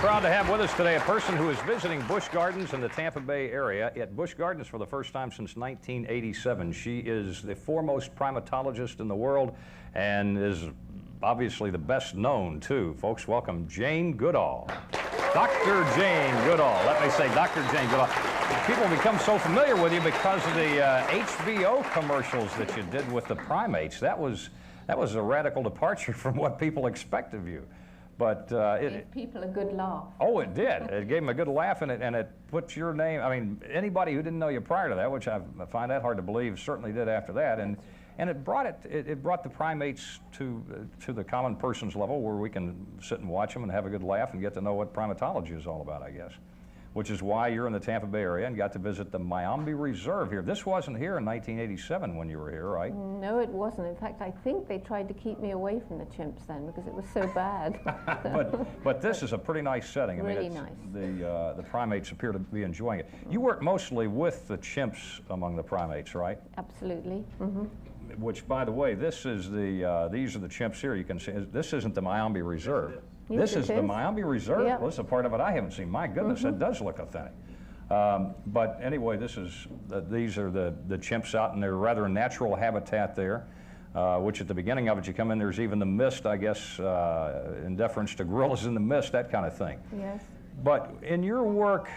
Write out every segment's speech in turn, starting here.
proud to have with us today a person who is visiting Busch Gardens in the Tampa Bay area. At Busch Gardens for the first time since 1987. She is the foremost primatologist in the world and is obviously the best known, too. Folks, welcome Jane Goodall. Dr. Jane Goodall. Let me say Dr. Jane Goodall. People become so familiar with you because of the HBO commercials that you did with the primates. That was a radical departure from what people expect of you. But it gave people a good laugh. Oh, it did. It gave them a good laugh, and it puts your name. I mean, anybody who didn't know you prior to that, which I find that hard to believe, certainly did after that. And it brought the primates to the common person's level, where we can sit and watch them and have a good laugh and get to know what primatology is all about, I guess. Which is why you're in the Tampa Bay area and got to visit the Miami Reserve here. This wasn't here in 1987 when you were here, right? No, it wasn't. In fact, I think they tried to keep me away from the chimps then because it was so bad. but this is a pretty nice setting. Really nice. The primates appear to be enjoying it. You work mostly with the chimps among the primates, right? Absolutely. Mm-hmm. Which, by the way, these are the chimps here. You can see this isn't the Miami Reserve. Yes, this is the Miami Reserve? Yeah. Well, this is a part of it I haven't seen. My goodness, that does look authentic. But anyway, these are the chimps out in their rather natural habitat there, which at the beginning of it, you come in, there's even the mist, I guess, in deference to gorillas in the mist, that kind of thing. Yes. But in your work,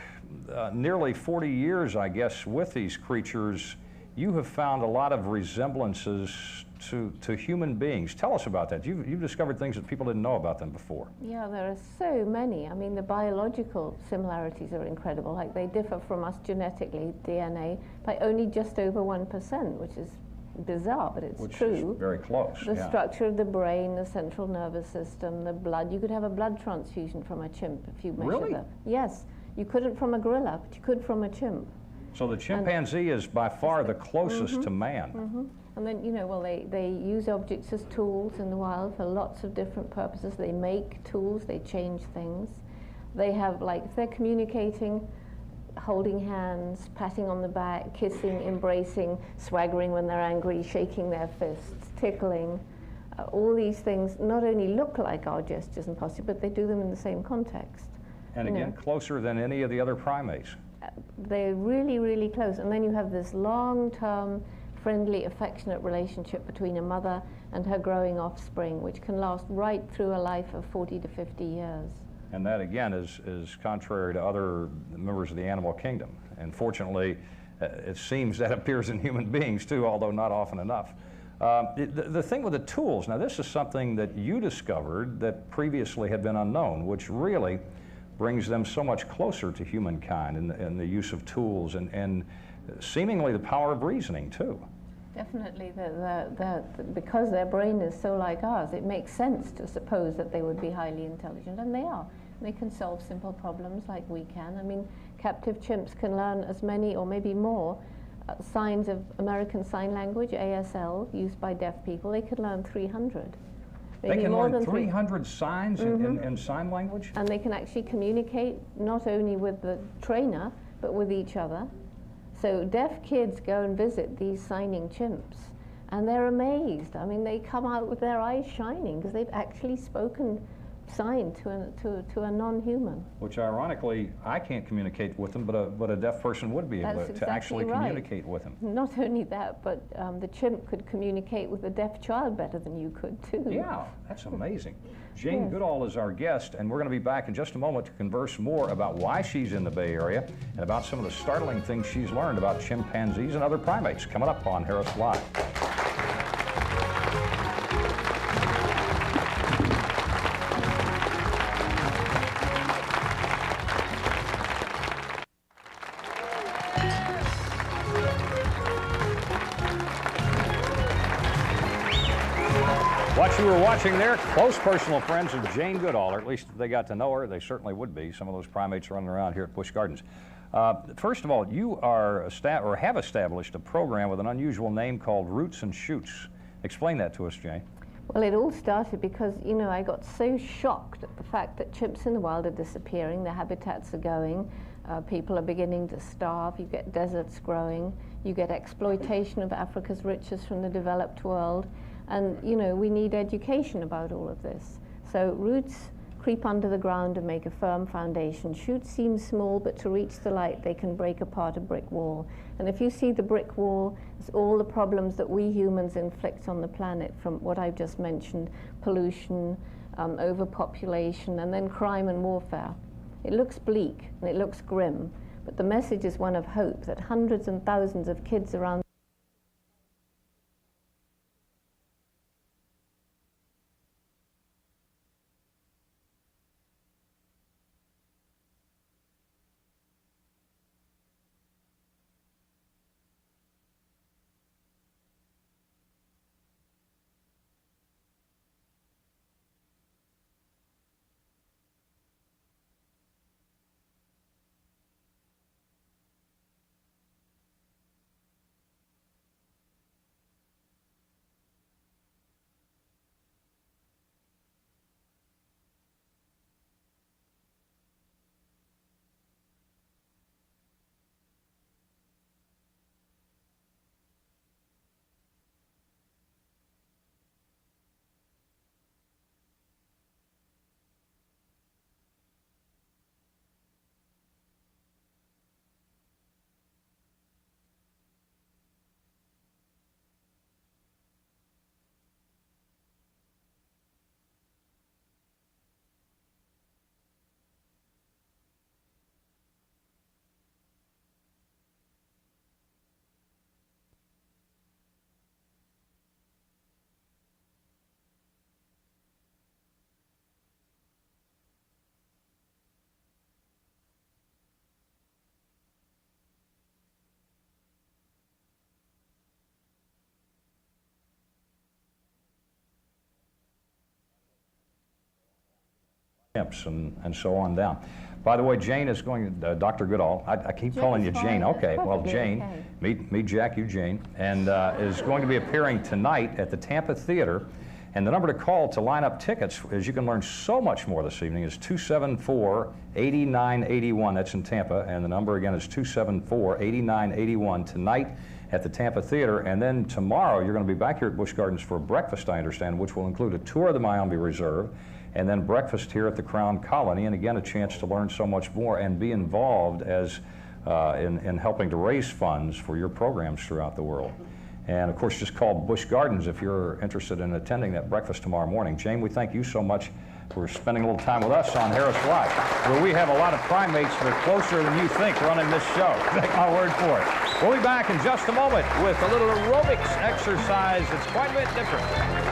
nearly 40 years, I guess, with these creatures, you have found a lot of resemblances to human beings. Tell us about that. You've discovered things that people didn't know about them before. Yeah, there are so many. I mean, the biological similarities are incredible. Like, they differ from us genetically, DNA, by only just over 1%, which is bizarre, but it's true. Is very close. The structure of the brain, the central nervous system, the blood. You could have a blood transfusion from a chimp if you measure Really? them. Yes, you couldn't from a gorilla, but you could from a chimp. So the chimpanzee is by far the closest to man. And then, you know, well, they use objects as tools in the wild for lots of different purposes. They make tools, they change things. They have, like, if they're communicating, holding hands, patting on the back, kissing, embracing, swaggering when they're angry, shaking their fists, tickling. All these things not only look like our gestures and postures, but they do them in the same context. And again, closer than any of the other primates. They're really, really close. And then you have this long-term, friendly, affectionate relationship between a mother and her growing offspring, which can last right through a life of 40 to 50 years. And that, again, is contrary to other members of the animal kingdom. And fortunately, it seems that appears in human beings, too, although not often enough. The thing with the tools, now this is something that you discovered that previously had been unknown, which really brings them so much closer to humankind in the use of tools and seemingly the power of reasoning, too. Definitely, because their brain is so like ours, it makes sense to suppose that they would be highly intelligent, and they are. They can solve simple problems like we can. I mean, captive chimps can learn as many or maybe more signs of American Sign Language, ASL, used by deaf people. They could learn 300. They can learn 300 signs in sign language? And they can actually communicate not only with the trainer, but with each other. So deaf kids go and visit these signing chimps, and they're amazed. I mean, they come out with their eyes shining because they've actually spoken sign to a non-human. Which, ironically, I can't communicate with them, but a deaf person would be able to actually communicate with them. Not only that, but the chimp could communicate with a deaf child better than you could, too. Yeah, that's amazing. Jane Goodall is our guest, and we're going to be back in just a moment to converse more about why she's in the Bay Area and about some of the startling things she's learned about chimpanzees and other primates, coming up on Harris Live. What you were watching there, close personal friends of Jane Goodall, or at least if they got to know her, they certainly would be. Some of those primates running around here at Busch Gardens. First of all, you are have established a program with an unusual name called Roots and Shoots. Explain that to us, Jane. Well, it all started because, you know, I got so shocked at the fact that chimps in the wild are disappearing, their habitats are going, people are beginning to starve, you get deserts growing, you get exploitation of Africa's riches from the developed world, and, you know, we need education about all of this. So Roots creep under the ground and make a firm foundation. Shoots seem small, but to reach the light, they can break apart a brick wall. And if you see the brick wall, it's all the problems that we humans inflict on the planet, from what I've just mentioned: pollution, overpopulation, and then crime and warfare. It looks bleak and it looks grim, but the message is one of hope, that hundreds and thousands of kids around and so on down. By the way, Jane is going to, Dr. Goodall, I keep calling you Jane. Okay, well, Jane, okay. Meet Jack, you Jane, and is going to be appearing tonight at the Tampa Theater. And the number to call to line up tickets, as you can learn so much more this evening, is 274-8981. That's in Tampa. And the number again is 274-8981 tonight at the Tampa Theater. And then tomorrow, you're going to be back here at Busch Gardens for breakfast, I understand, which will include a tour of the Miami Reserve, and then breakfast here at the Crown Colony, and again a chance to learn so much more and be involved as in helping to raise funds for your programs throughout the world. And of course, just call Busch Gardens if you're interested in attending that breakfast tomorrow morning. Jane, we thank you so much for spending a little time with us on Harris Live, where we have a lot of primates that are closer than you think running this show. Take my word for it. We'll be back in just a moment with a little aerobics exercise that's quite a bit different.